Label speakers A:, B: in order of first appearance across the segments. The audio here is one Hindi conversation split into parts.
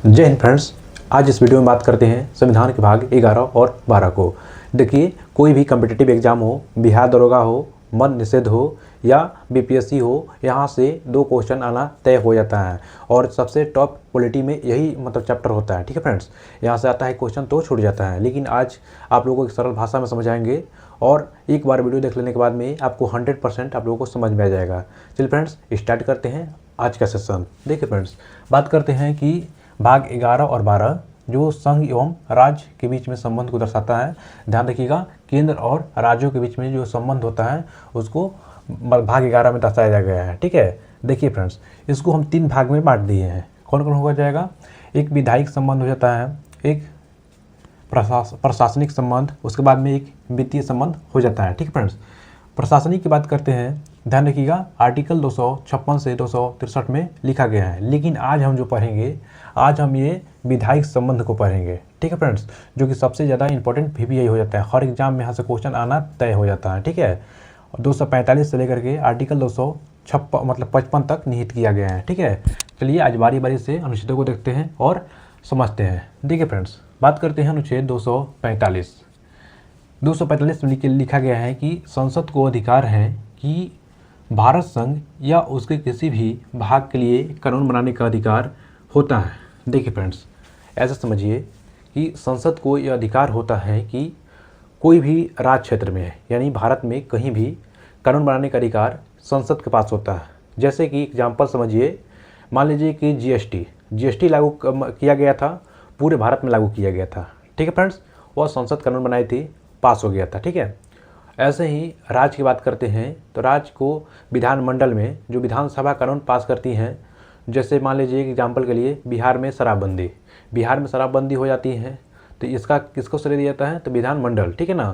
A: जय हिंद फ्रेंड्स। आज इस वीडियो में बात करते हैं संविधान के भाग 11 और 12 को। देखिए, कोई भी कम्पिटिटिव एग्जाम हो, बिहार दरोगा हो, मद्य निषेध हो या बीपीएससी हो, यहाँ से 2 क्वेश्चन आना तय हो जाता है और सबसे टॉप क्वालिटी में यही चैप्टर होता है। ठीक है फ्रेंड्स, यहाँ से आता है क्वेश्चन तो छूट जाता है, लेकिन आज आप लोगों को एक सरल भाषा में समझाएंगे और एक बार वीडियो देख लेने के बाद में आपको 100% आप लोगों को समझ में आ जाएगा। चलिए फ्रेंड्स, स्टार्ट करते हैं आज का सेशन। देखिए फ्रेंड्स, बात करते हैं कि भाग 11 और 12 जो संघ एवं राज्य के बीच में संबंध को दर्शाता है। ध्यान रखिएगा, केंद्र और राज्यों के बीच में जो संबंध होता है उसको भाग 11 में दर्शाया गया है। ठीक है, देखिए फ्रेंड्स, इसको हम 3 भाग में बांट दिए हैं। कौन कौन हो जाएगा? एक विधायिक संबंध हो जाता है, एक प्रशासनिक संबंध, उसके बाद में एक वित्तीय संबंध हो जाता है। ठीक है फ्रेंड्स, प्रशासनिक की बात करते हैं। ध्यान रखिएगा, आर्टिकल 256 से 263 में लिखा गया है, लेकिन आज हम जो पढ़ेंगे, आज हम ये विधायिक संबंध को पढ़ेंगे। ठीक है फ्रेंड्स, जो कि सबसे ज़्यादा इंपॉर्टेंट भी यही हो जाता है। हर एग्जाम में यहाँ से क्वेश्चन आना तय हो जाता है। ठीक है, 245 से लेकर के आर्टिकल 256 तक निहित किया गया है। ठीक है, चलिए आज बारी बारी से अनुच्छेदों को देखते हैं और समझते हैं। देखिए फ्रेंड्स, बात करते हैं अनुच्छेद 245। 245 में लिखा गया है कि संसद को अधिकार है कि भारत संघ या उसके किसी भी भाग के लिए कानून बनाने का अधिकार होता है। देखिए फ्रेंड्स, ऐसा समझिए कि संसद को यह अधिकार होता है कि कोई भी राज्य क्षेत्र में यानी भारत में कहीं भी कानून बनाने का अधिकार संसद के पास होता है। जैसे कि एग्जाम्पल समझिए, मान लीजिए कि जीएसटी लागू किया गया था, पूरे भारत में लागू किया गया था। ठीक है फ्रेंड्स, वह संसद कानून बनाई थी, पास हो गया था। ठीक है, ऐसे ही राज्य की बात करते हैं तो राज्य को विधानमंडल में जो विधानसभा कानून पास करती हैं, जैसे मान लीजिए एग्जाम्पल के लिए बिहार में शराबबंदी हो जाती है, तो इसका किसको श्रेय दिया जाता है? तो विधानमंडल। ठीक है ना,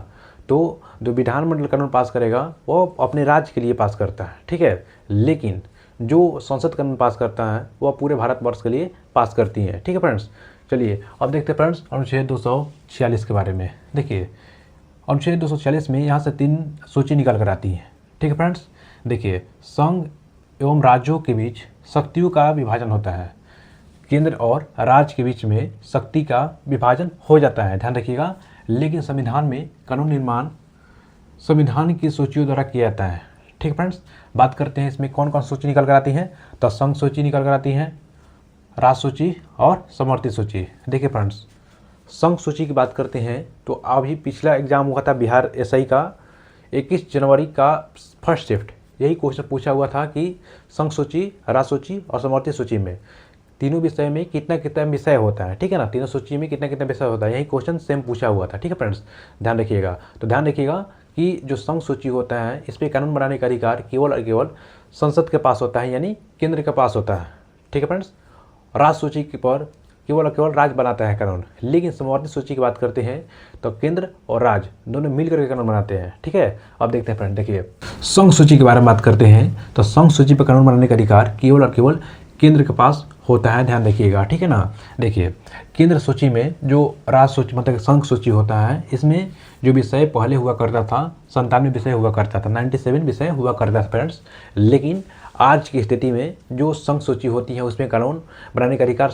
A: तो जो विधानमंडल कानून पास करेगा वो अपने राज्य के लिए पास करता है। ठीक है, लेकिन जो संसद कानून पास करता है वह पूरे भारतवर्ष के लिए पास करती हैं। ठीक है फ्रेंड्स, चलिए अब देखते हैं फ्रेंड्स अनुच्छेद 246 के बारे में। देखिए, अनुच्छेद 246 में यहाँ से 3 सूची निकल कर आती हैं। ठीक है फ्रेंड्स, देखिए, संघ एवं राज्यों के बीच शक्तियों का विभाजन होता है, केंद्र और राज्य के बीच में शक्ति का विभाजन हो जाता है। ध्यान रखिएगा, लेकिन संविधान में कानून निर्माण संविधान की सूचियों द्वारा किया जाता है। ठीक है फ्रेंड्स, बात करते हैं इसमें कौन कौन सूची निकल कर आती हैं। तो संघ सूची निकल कर आती है, राज्य सूची और समवर्ती सूची। देखिए फ्रेंड्स, संघ सूची की बात करते हैं तो अभी पिछला एग्जाम हुआ था बिहार एसआई का 21 जनवरी का फर्स्ट शिफ्ट, यही क्वेश्चन पूछा हुआ था कि संघ सूची, राज्य सूची और समवर्ती सूची में तीनों विषय में कितना कितना विषय होता है। ठीक है ना, तीनों सूची में कितना कितना विषय होता है, यही क्वेश्चन सेम पूछा हुआ था। ठीक है फ्रेंड्स, ध्यान रखिएगा। तो ध्यान रखिएगा कि जो संघ सूची होता है इस पर कानून बनाने का अधिकार केवल और केवल संसद के पास होता है, यानी केंद्र के पास होता है। ठीक है फ्रेंड्स, राज्य सूची पर केवल और केवल राज्य बनाता है कानून, लेकिन समवर्ती सूची की बात करते हैं तो केंद्र और राज्य दोनों मिलकर के कानून बनाते हैं। ठीक है, अब देखते हैं फ्रेंड, देखिए संघ सूची के बारे में बात करते हैं तो संघ सूची पर कानून बनाने का अधिकार केवल और केवल केंद्र के पास होता है। ध्यान रखिएगा, ठीक है ना। देखिए, केंद्र सूची में जो राज्य सूची संघ सूची होता है, इसमें जो विषय पहले हुआ करता था 97 विषय हुआ करता था, 97 विषय हुआ करता था फ्रेंड्स, लेकिन आज की स्थिति में जो संघ सूची होती है उसमें कानून बनाने का अधिकार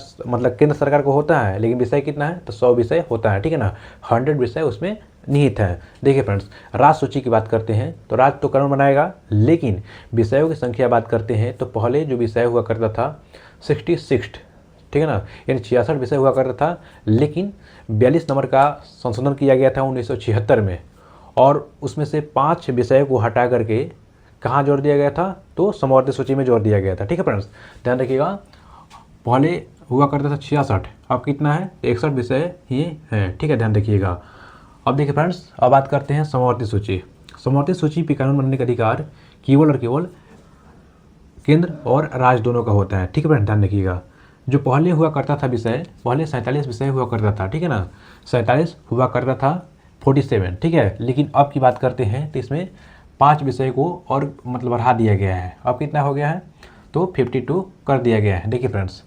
A: केंद्र सरकार को होता है, लेकिन विषय कितना है? तो 100 विषय होता है। ठीक है ना, 100 विषय उसमें निहित है। देखिए फ्रेंड्स, राज्य सूची की बात करते हैं तो राज्य तो कानून बनाएगा, लेकिन विषयों की संख्या बात करते हैं तो पहले जो विषय हुआ करता था 66, ठीक है ना, यानी 66 विषय हुआ करता था, लेकिन 42 नंबर का संशोधन किया गया था 1976 में, और उसमें से 5 विषयों को हटा करके कहाँ जोड़ दिया गया था? तो समवर्ती सूची में जोड़ दिया गया था। ठीक है फ्रेंड्स, ध्यान रखिएगा, पहले हुआ करता था 66, अब कितना है? 61 विषय ही है। ठीक है, ध्यान रखिएगा। अब देखिए फ्रेंड्स, अब बात करते हैं समवर्ती सूची। समवर्ती सूची पर कानून बनने का अधिकार केवल और केवल केंद्र और राज्य दोनों का होता है। ठीक है फ्रेंड्स, ध्यान रखिएगा, जो पहले हुआ करता था विषय, पहले 47 विषय हुआ करता था। ठीक है ना, 47 हुआ करता था 47। ठीक है, लेकिन अब की बात करते हैं तो इसमें 5 विषय को और बढ़ा दिया गया है। अब कितना हो गया है? तो 52 कर दिया गया है। देखिए फ्रेंड्स,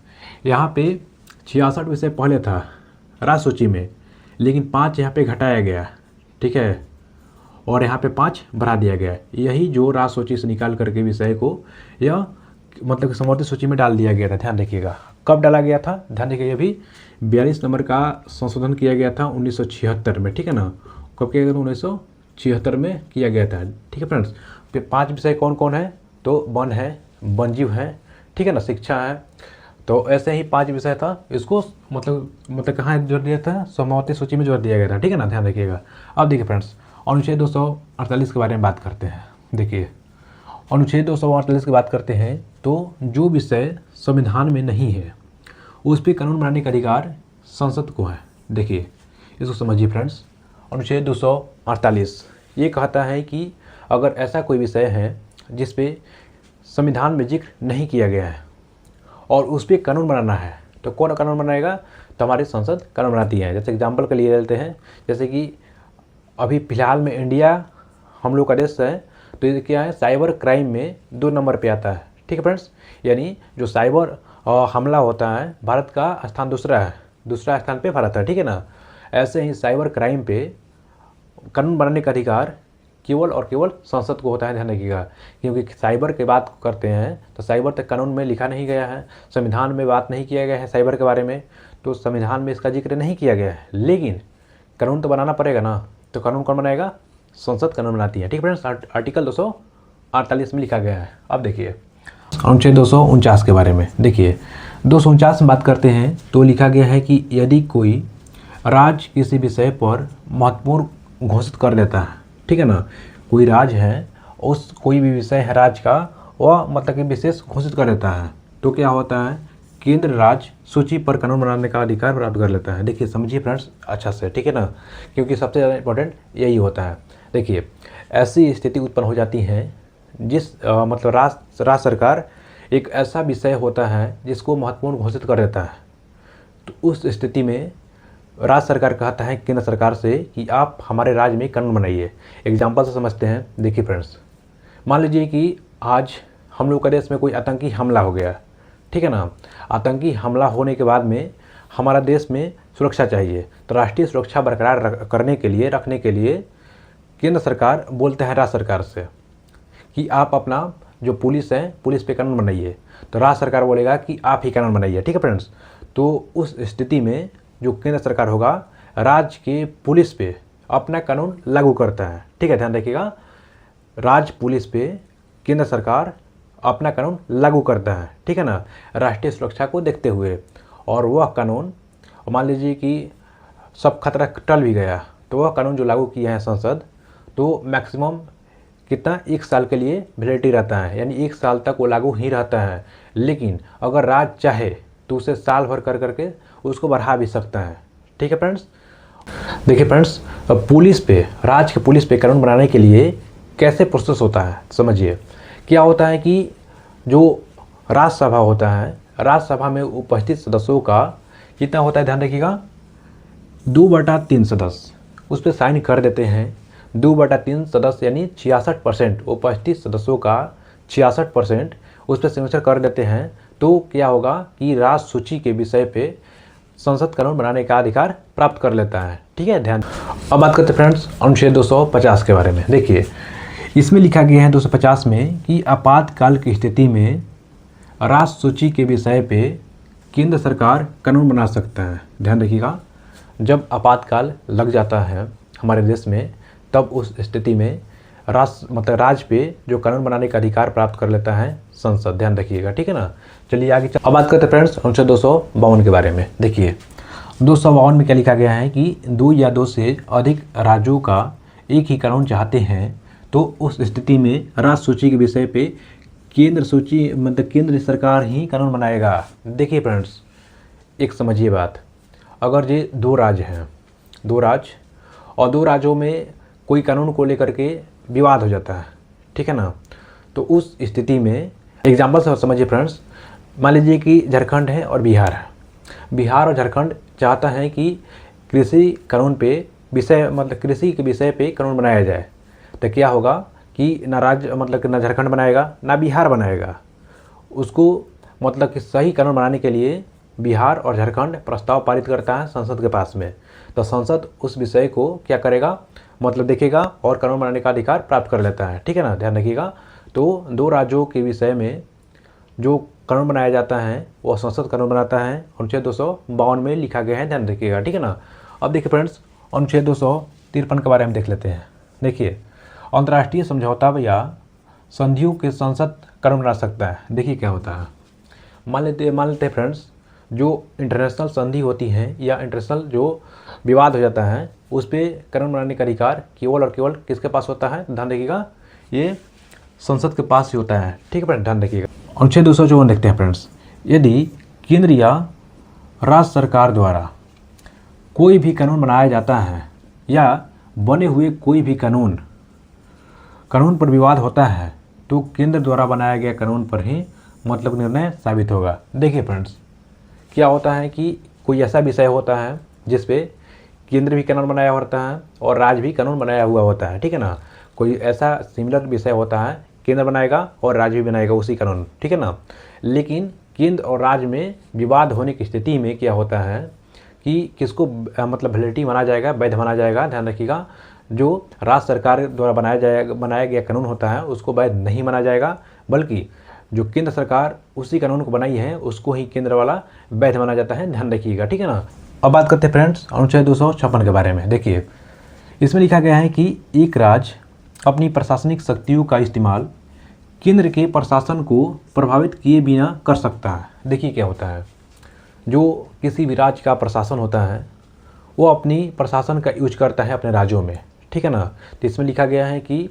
A: यहाँ पे 66 विषय पहले था राज्य सूची में, लेकिन 5 यहाँ पे घटाया गया। ठीक है, और यहाँ पे 5 बढ़ा दिया गया। यही जो राज्य सूची से निकाल करके विषय को यह समवर्ती सूची में डाल दिया गया था। ध्यान रखिएगा, कब डाला गया था, ध्यान रखिए, अभी 42 नंबर का संशोधन किया गया था 1976 में, ठीक है ना। कब किया गया था, 1976 में किया गया था, ठीक है फ्रेंड्स। फिर 5 विषय कौन कौन है, तो वन है, वन्यजीव है, ठीक है ना, शिक्षा है। तो ऐसे ही 5 विषय था, इसको मतलब कहाँ जोड़ दिया था, समावर्ती सूची में जोड़ दिया गया था, ठीक है ना, ध्यान रखिएगा। अब देखिए फ्रेंड्स, अनुच्छेद 248 के बारे में बात करते हैं। देखिए अनुच्छेद 248 की बात करते हैं तो जो विषय संविधान में नहीं है उस पर कानून बनाने का अधिकार संसद को है। देखिए इसको समझिए फ्रेंड्स, अनुच्छेद 248 ये कहता है कि अगर ऐसा कोई विषय है जिस पे संविधान में जिक्र नहीं किया गया है और उस पर कानून बनाना है, तो कौन कानून बनाएगा, तो हमारी संसद कानून बनाती है। जैसे एग्जाम्पल के लिए लेते हैं, जैसे कि अभी फ़िलहाल में इंडिया हम लोग का देश है, तो ये क्या है, साइबर क्राइम में 2 नंबर पे आता है, ठीक है फ्रेंड्स। यानी जो साइबर हमला होता है, भारत का स्थान दूसरा है, दूसरा स्थान पे भारत है, ठीक है ना। ऐसे ही साइबर क्राइम पे कानून बनाने का अधिकार केवल और केवल संसद को होता है, ध्यान रखिएगा। क्योंकि साइबर की बात करते हैं तो साइबर तक कानून में लिखा नहीं गया है, संविधान में बात नहीं किया गया है साइबर के बारे में, तो संविधान में इसका जिक्र नहीं किया गया है। लेकिन कानून तो बनाना पड़ेगा ना, तो कानून कौन बनाएगा, संसद कानून बनाती है, ठीक है फ्रेंड्स। आर्टिकल 248 में लिखा गया है। अब देखिए अनुच्छेद 249 के बारे में। देखिए 249 में बात करते हैं तो लिखा गया है कि यदि कोई राज्य किसी विषय पर महत्वपूर्ण घोषित कर देता है, ठीक है ना, कोई राज्य है, उस कोई भी विषय है राज्य का, वह मतलब कि विशेष घोषित कर देता है, तो क्या होता है, केंद्र राज्य सूची पर कानून बनाने का अधिकार प्राप्त कर लेता है। देखिए समझिए फ्रेंड्स अच्छा से, ठीक है ना, क्योंकि सबसे ज़्यादा इंपॉर्टेंट यही होता है। देखिए ऐसी स्थिति उत्पन्न हो जाती है जिस मतलब राज्य सरकार एक ऐसा विषय होता है जिसको महत्वपूर्ण घोषित कर देता है, तो उस स्थिति में राज्य सरकार कहता है केंद्र सरकार से कि आप हमारे राज्य में कानून बनाइए। एग्जाम्पल से समझते हैं। देखिए फ्रेंड्स, मान लीजिए कि आज हम लोग के देश में कोई आतंकी हमला हो गया, ठीक है ना। आतंकी हमला होने के बाद में हमारा देश में सुरक्षा चाहिए, तो राष्ट्रीय सुरक्षा बरकरार रखने के लिए केंद्र सरकार बोलते हैं राज्य सरकार से कि आप अपना जो पुलिस है, पुलिस पे कानून बनाइए, तो राज्य सरकार बोलेगा कि आप ही कानून बनाइए, ठीक है फ्रेंड्स। तो उस स्थिति में जो केंद्र सरकार होगा, राज्य के पुलिस पे अपना कानून लागू करता है, ठीक है, ध्यान रखिएगा। राज्य पुलिस पे केंद्र सरकार अपना कानून लागू करता है, ठीक है ना, राष्ट्रीय सुरक्षा को देखते हुए। और वह कानून मान लीजिए कि सब खतरा टल भी गया, तो वह कानून जो लागू किया है संसद, तो मैक्सिमम कितना, 1 साल के लिए वैलिडिटी रहता है, यानी 1 साल तक वो लागू ही रहता है। लेकिन अगर राज्य चाहे तो उसे साल भर कर करके उसको बढ़ा भी सकता है, ठीक है फ्रेंड्स। देखिए फ्रेंड्स, पुलिस पे, राज्य के पुलिस पे कानून बनाने के लिए कैसे प्रोसेस होता है समझिए। क्या होता है कि जो राज्यसभा होता है, राज्यसभा में उपस्थित सदस्यों का कितना होता है, ध्यान रखिएगा, 2/3 सदस्य उस पर साइन कर देते हैं। 2/3 सदस्य यानी 66% उपस्थित सदस्यों का 66% उस पर सिग्नेचर कर देते हैं। तो क्या होगा कि राज्य सूची के विषय पे संसद कानून बनाने का अधिकार प्राप्त कर लेता है, ठीक है, ध्यान। अब बात करते हैं फ्रेंड्स अनुच्छेद 250 के बारे में। देखिए इसमें लिखा गया है 250 में कि आपातकाल की स्थिति में राज्य सूची के विषय पे केंद्र सरकार कानून बना सकता है। ध्यान रखिएगा, जब आपातकाल लग जाता है हमारे देश में, तब उस स्थिति में राज्य पे जो कानून बनाने का अधिकार प्राप्त कर लेता है संसद, ध्यान रखिएगा, ठीक है ना। चलिए आगे अब बात करते हैं फ्रेंड्स अनुच्छेद 252 के बारे में। देखिए 252 में क्या लिखा गया है कि 2 या 2 से अधिक राज्यों का एक ही कानून चाहते हैं, तो उस स्थिति में राज्य सूची के विषय पे केंद्र सरकार ही कानून बनाएगा। देखिए फ्रेंड्स एक समझिए बात, अगर ये 2 राज्य हैं, 2 राज्य और 2 राज्यों में कोई कानून को लेकर के विवाद हो जाता है, ठीक है ना, तो उस स्थिति में एग्जाम्पल से समझिए फ्रेंड्स, मान लीजिए कि झारखंड है और बिहार है। बिहार और झारखंड चाहता है कि कृषि कानून पे कृषि के विषय पे कानून बनाया जाए, तो क्या होगा कि ना राज्य ना झारखंड बनाएगा ना बिहार बनाएगा। उसको कि सही कानून बनाने के लिए बिहार और झारखंड प्रस्ताव पारित करता है संसद के पास में, तो संसद उस विषय को क्या करेगा, देखेगा और कानून बनाने का अधिकार प्राप्त कर लेता है, ठीक है ना, ध्यान रखिएगा। तो 2 राज्यों के विषय में जो कानून बनाया जाता है वो संसद कानून बनाता है। अनुच्छेद 252 में लिखा गया है, ध्यान रखिएगा, ठीक है ना। अब देखिए फ्रेंड्स, अनुच्छेद 253 के बारे में देख लेते हैं। देखिए, अंतर्राष्ट्रीय समझौता या संधियों के संसद कानून बना सकता है। देखिए क्या होता है, मान लेते हैं फ्रेंड्स, जो इंटरनेशनल संधि होती हैं या इंटरनेशनल जो विवाद हो जाता है उस पर कानून बनाने का अधिकार केवल और केवल किसके पास होता है, ध्यान रखिएगा, ये संसद के पास ही होता है, ठीक है फ्रेंड, ध्यान रखिएगा। अनुच्छेद 254 देखते हैं फ्रेंड्स, यदि केंद्र या राज्य सरकार द्वारा कोई भी कानून बनाया जाता है या बने हुए कोई भी कानून पर विवाद होता है तो केंद्र द्वारा बनाया गया कानून पर ही मतलब निर्णय साबित होगा। देखिए फ्रेंड्स, क्या होता है कि कोई ऐसा विषय होता है जिस पे केंद्र भी कानून बनाया होता है और राज्य भी कानून बनाया हुआ होता है, ठीक है ना। कोई ऐसा सिमिलर विषय होता है, केंद्र बनाएगा और राज्य भी बनाएगा उसी कानून, ठीक है ना। लेकिन केंद्र और राज्य में विवाद होने की स्थिति में क्या होता है कि किसको मतलब वैलिडिटी माना जाएगा, वैध माना जाएगा, ध्यान रखिएगा, जो राज्य सरकार द्वारा बनाया गया कानून होता है उसको वैध नहीं माना जाएगा, बल्कि जो केंद्र सरकार उसी कानून को बनाई है उसको ही केंद्र वाला वैध माना जाता है, ध्यान रखिएगा, ठीक है ना। अब बात करते हैं फ्रेंड्स अनुच्छेद 256 के बारे में। देखिए, इसमें लिखा गया है कि एक राज्य अपनी प्रशासनिक शक्तियों का इस्तेमाल केंद्र के प्रशासन को प्रभावित किए बिना कर सकता है। देखिए क्या होता है, जो किसी भी राज्य का प्रशासन होता है वो अपनी प्रशासन का यूज करता है अपने राज्यों में, ठीक है ना। तो इसमें लिखा गया है कि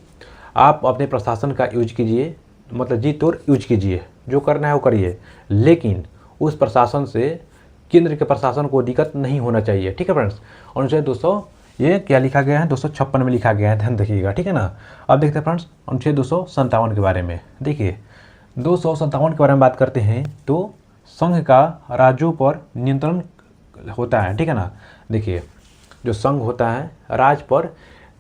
A: आप अपने प्रशासन का यूज कीजिए, मतलब जी तोड़ यूज कीजिए, जो करना है वो करिए, लेकिन उस प्रशासन से केंद्र के प्रशासन को दिक्कत नहीं होना चाहिए, ठीक है फ्रेंड्स। अनुच्छेद 200 ये क्या लिखा गया है, 256 में लिखा गया है, ध्यान रखिएगा, ठीक है ना। अब देखते हैं फ्रेंड्स अनुच्छेद 257 के बारे में। देखिए, 257 के बारे में बात करते हैं तो संघ का राज्यों पर नियंत्रण होता है, ठीक है ना। देखिए, जो संघ होता है राज्य पर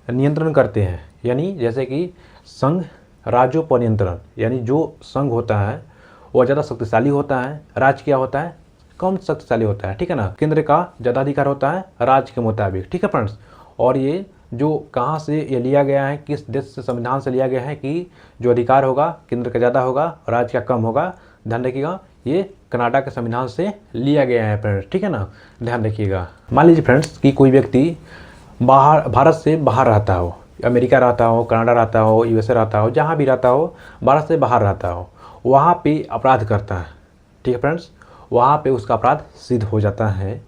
A: नियंत्रण करते हैं, यानी जैसे कि संघ राज्यों पर नियंत्रण, यानी जो संघ होता है वो ज़्यादा शक्तिशाली होता है, राज्य क्या होता है कम शक्तिशाली होता है, ठीक है ना। केंद्र का ज़्यादा अधिकार होता है राज्य के मुताबिक, ठीक है फ्रेंड्स। और ये जो कहाँ से ये लिया गया है, किस देश से संविधान से लिया गया है कि जो अधिकार होगा केंद्र का ज़्यादा होगा राज्य का कम होगा, ध्यान रखिएगा, ये कनाडा के संविधान से लिया गया है फ्रेंड्स, ठीक है ना, ध्यान रखिएगा। मान लीजिए फ्रेंड्स कि कोई व्यक्ति भारत से बाहर रहता हो, अमेरिका रहता हो, कनाडा रहता हो, यूएसए रहता हो, जहाँ भी रहता हो, भारत से बाहर रहता हो, वहाँ पे अपराध करता है, ठीक है फ्रेंड्स, वहाँ पे उसका अपराध सिद्ध हो जाता है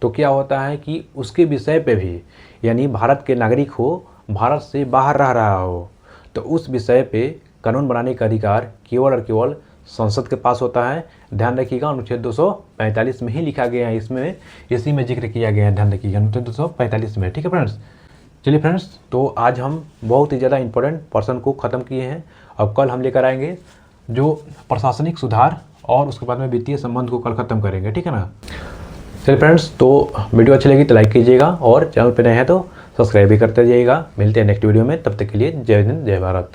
A: तो क्या होता है कि उसके विषय पे भी, यानी भारत के नागरिक हो, भारत से बाहर रह रहा हो, तो उस विषय पे कानून बनाने का अधिकार केवल और केवल संसद के पास होता है, ध्यान रखिएगा। अनुच्छेद 245 में ही लिखा गया है, इसमें इसी में जिक्र किया गया है, ध्यान रखिएगा, अनुच्छेद 245 में, ठीक है फ्रेंड्स। चलिए फ्रेंड्स, तो आज हम बहुत ही ज़्यादा इंपॉर्टेंट पर्सन को ख़त्म किए हैं। अब कल हम लेकर आएंगे जो प्रशासनिक सुधार और उसके बाद में वित्तीय संबंध को कल ख़त्म करेंगे, ठीक है ना। चलिए फ्रेंड्स, तो वीडियो अच्छी लगी तो लाइक कीजिएगा और चैनल पर नए हैं तो सब्सक्राइब भी करते जाइएगा। मिलते हैं नेक्स्ट वीडियो में, तब तक के लिए जय हिंद जय भारत।